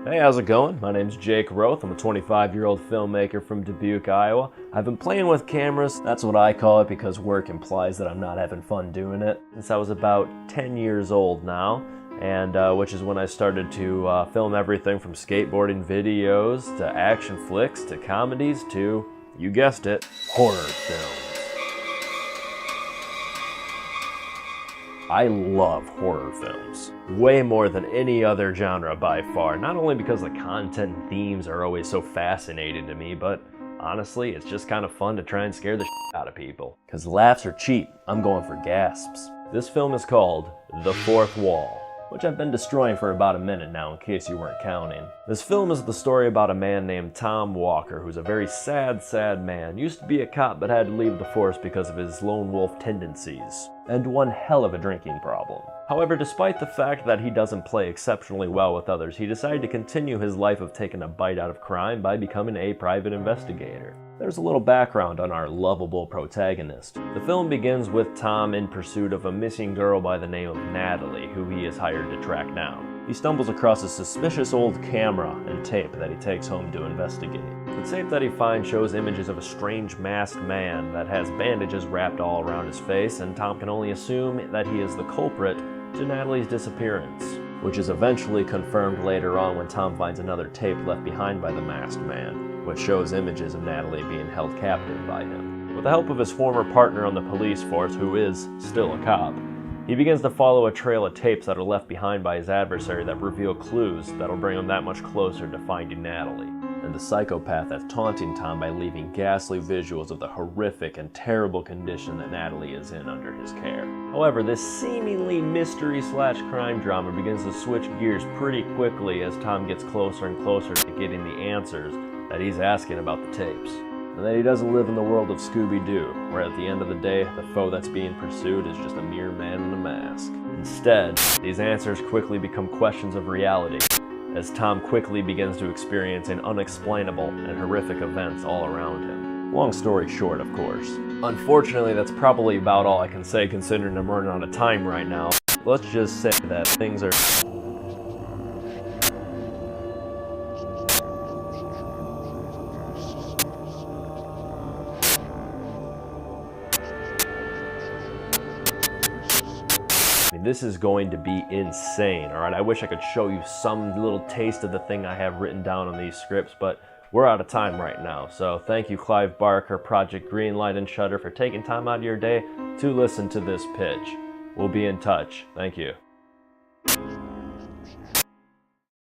Hey, how's it going? My name's Jake Roth. I'm a 25-year-old filmmaker from Dubuque, Iowa. I've been playing with cameras, that's what I call it because work implies that I'm not having fun doing it, since I was about 10 years old now, and which is when I started to film everything from skateboarding videos, to action flicks, to comedies, to, you guessed it, horror films. I love horror films, way more than any other genre by far, not only because the content and themes are always so fascinating to me, but honestly, it's just kind of fun to try and scare the shit out of people. Because laughs are cheap, I'm going for gasps. This film is called The Fourth Wall, which I've been destroying for about a minute now in case you weren't counting. This film is the story about a man named Tom Walker, who's a very sad man. Used to be a cop but had to leave the force because of his lone wolf tendencies, and one hell of a drinking problem. However, despite the fact that he doesn't play exceptionally well with others, he decided to continue his life of taking a bite out of crime by becoming a private investigator. There's a little background on our lovable protagonist. The film begins with Tom in pursuit of a missing girl by the name of Natalie, who he is hired to track down. He stumbles across a suspicious old camera and tape that he takes home to investigate. The tape that he finds shows images of a strange masked man that has bandages wrapped all around his face, and Tom can only assume that he is the culprit to Natalie's disappearance, which is eventually confirmed later on when Tom finds another tape left behind by the masked man, which shows images of Natalie being held captive by him. With the help of his former partner on the police force, who is still a cop, he begins to follow a trail of tapes that are left behind by his adversary that reveal clues that'll bring him that much closer to finding Natalie, and the psychopath that's taunting Tom by leaving ghastly visuals of the horrific and terrible condition that Natalie is in under his care. However, this seemingly mystery/crime drama begins to switch gears pretty quickly as Tom gets closer and closer to getting the answers that he's asking about the tapes. And that he doesn't live in the world of Scooby-Doo, where at the end of the day, the foe that's being pursued is just a mere man in a mask. Instead, these answers quickly become questions of reality, as Tom quickly begins to experience unexplainable and horrific events all around him. Long story short, of course. Unfortunately, that's probably about all I can say considering I'm running out of time right now. Let's just say that things are... This is going to be insane, alright? I wish I could show you some little taste of the thing I have written down on these scripts, but we're out of time right now. So thank you, Clive Barker, Project Greenlight, and Shudder for taking time out of your day to listen to this pitch. We'll be in touch. Thank you.